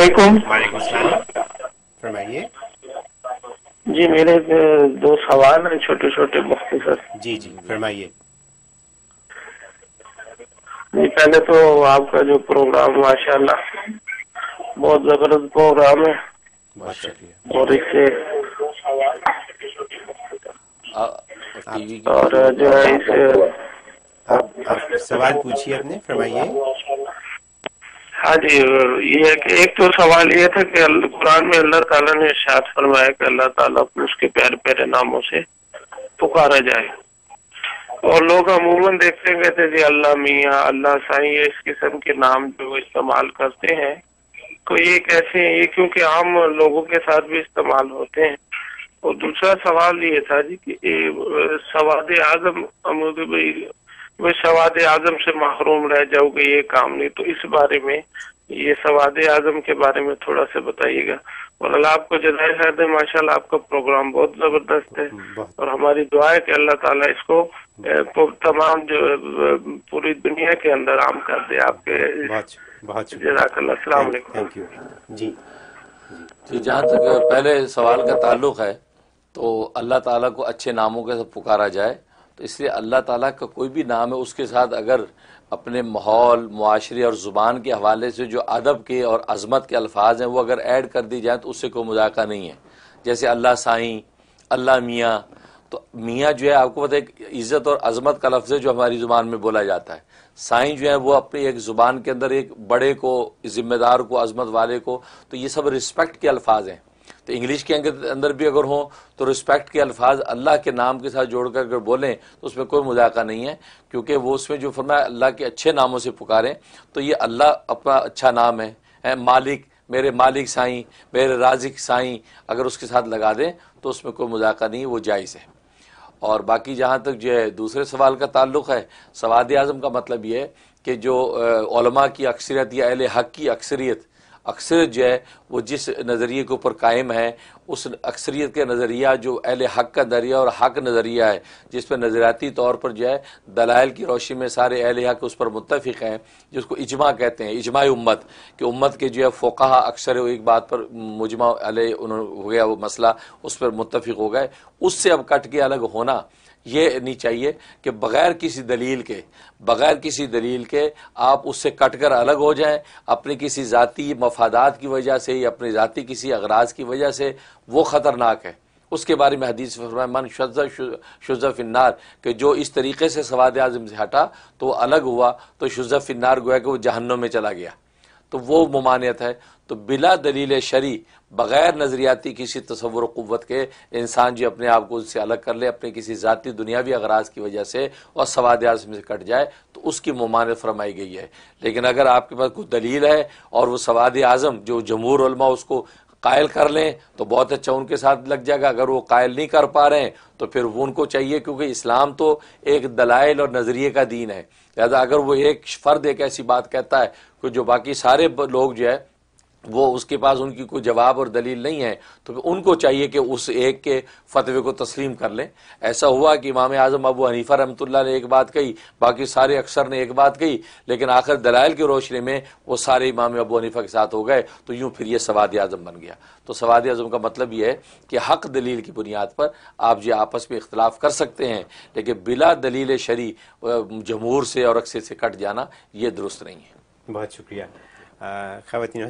علیکم۔ وعلیکم السلام، فرمائیے۔ جی میرے دو سوال ہیں چھوٹے چھوٹے مختصر۔ جی جی فرمائیے۔ جی پہلے تو آپ کا جو پروگرام ماشاءاللہ بہت زبردست پروگرام ہے، بہت شکریہ۔ اور اس سے اور جو ہے اس آپ سوال پوچھیے اپنے، فرمائیے۔ ہاں جی، یہ ہے کہ ایک تو سوال یہ تھا کہ قرآن میں اللہ تعالیٰ نے ارشاد فرمایا کہ اللہ تعالیٰ کو اس کے پیارے پیارے ناموں سے پکارا جائے، اور لوگ عموماً دیکھتے گئے تھے جی اللہ میاں، اللہ سائیں، اس قسم کے نام جو استعمال کرتے ہیں، تو یہ کیسے ہیں یہ؟ کیونکہ عام لوگوں کے ساتھ بھی استعمال ہوتے ہیں۔ اور دوسرا سوال یہ تھا جی کہ سواد اعظم میں سواد اعظم سے محروم رہ جاؤ گے، یہ کام نہیں، تو اس بارے میں یہ سواد اعظم کے بارے میں تھوڑا سا بتائیے گا۔ اور اللہ آپ کو جزائے خیر دے، ماشاءاللہ آپ کا پروگرام بہت زبردست ہے، اور ہماری دعا ہے کہ اللہ تعالیٰ اس کو تمام جو پوری دنیا کے اندر عام کر دے۔ آپ کے بہت جزاک اللہ، السلام علیکم۔ Thank you. جی جہاں تک پہلے سوال کا تعلق ہے تو اللہ تعالیٰ کو اچھے ناموں کے ساتھ پکارا جائے، تو اس لیے اللہ تعالیٰ کا کوئی بھی نام ہے اس کے ساتھ اگر اپنے ماحول، معاشرے اور زبان کے حوالے سے جو ادب کے اور عظمت کے الفاظ ہیں وہ اگر ایڈ کر دی جائیں تو اس سے کوئی مذاکرہ نہیں ہے۔ جیسے اللہ سائیں، اللہ میاں، تو میاں جو ہے آپ کو پتہ ہے عزت اور عظمت کا لفظ ہے جو ہماری زبان میں بولا جاتا ہے۔ سائیں جو ہے وہ اپنی ایک زبان کے اندر ایک بڑے کو، ذمہ دار کو، عظمت والے کو، تو یہ سب رسپیکٹ کے الفاظ ہیں۔ تو انگلش کے اندر بھی اگر ہوں تو رسپیکٹ کے الفاظ اللہ کے نام کے ساتھ جوڑ کر اگر بولیں تو اس میں کوئی مذاکرہ نہیں ہے، کیونکہ وہ اس میں جو فرمایا اللہ کے اچھے ناموں سے پکاریں، تو یہ اللہ اپنا اچھا نام ہے۔ مالک، میرے مالک سائیں، میرے رازق سائیں، اگر اس کے ساتھ لگا دیں تو اس میں کوئی مذاکرہ نہیں، وہ جائز ہے۔ اور باقی جہاں تک جو ہے دوسرے سوال کا تعلق ہے، سواد اعظم کا مطلب یہ ہے کہ جو علماء کی اکثریت یا اہل حق کی اکثریت جو ہے وہ جس نظریے کے اوپر قائم ہے، اس اکثریت کے نظریہ جو اہل حق کا نظریہ اور حق نظریہ ہے، جس پہ نظریاتی طور پر جو ہے دلائل کی روشنی میں سارے اہل حق اس پر متفق ہیں، جس کو اجماع کہتے ہیں، اجماع امت، کہ امت کے جو ہے فقہا اکثر ایک بات پر مجمع علیہ ہو گیا، وہ مسئلہ اس پر متفق ہو گئے، اس سے اب کٹ کے الگ ہونا یہ نہیں چاہیے کہ بغیر کسی دلیل کے آپ اس سے کٹ کر الگ ہو جائیں، اپنی کسی ذاتی مفادات کی وجہ سے یا اپنی ذاتی کسی اغراض کی وجہ سے، وہ خطرناک ہے۔ اس کے بارے میں حدیث میں فرمایا من شذ فی النار، کہ جو اس طریقے سے سواد اعظم سے ہٹا تو وہ الگ ہوا تو شذ فی النار، گویا کہ وہ جہنم میں چلا گیا، تو وہ ممانعت ہے۔ تو بلا دلیل شرعی، بغیر نظریاتی کسی تصور و قوت کے انسان جو اپنے آپ کو اس سے الگ کر لے اپنے کسی ذاتی دنیاوی اغراض کی وجہ سے اور سواد اعظم سے کٹ جائے تو اس کی ممانعت فرمائی گئی ہے۔ لیکن اگر آپ کے پاس کوئی دلیل ہے اور وہ سواد اعظم جو جمہور علماء اس کو قائل کر لیں تو بہت اچھا، ان کے ساتھ لگ جائے گا۔ اگر وہ قائل نہیں کر پا رہے ہیں تو پھر وہ ان کو چاہیے، کیونکہ اسلام تو ایک دلائل اور نظریے کا دین ہے، لہذا اگر وہ ایک فرد ایک ایسی بات کہتا ہے کہ جو باقی سارے لوگ جو ہے وہ اس کے پاس ان کی کوئی جواب اور دلیل نہیں ہے، تو ان کو چاہیے کہ اس ایک کے فتوے کو تسلیم کر لیں۔ ایسا ہوا کہ امام اعظم ابو حنیفہ رحمۃ اللہ نے ایک بات کہی، باقی سارے اکثر نے ایک بات کہی، لیکن آخر دلائل کی روشنی میں وہ سارے امام ابو حنیفہ کے ساتھ ہو گئے، تو یوں پھر یہ سواد اعظم بن گیا۔ تو سواد اعظم کا مطلب یہ ہے کہ حق دلیل کی بنیاد پر آپ جو آپس میں اختلاف کر سکتے ہیں، لیکن بلا دلیل شرعی جمہور سے اور اکثر سے کٹ جانا یہ درست نہیں ہے۔ بہت شکریہ۔ خواتین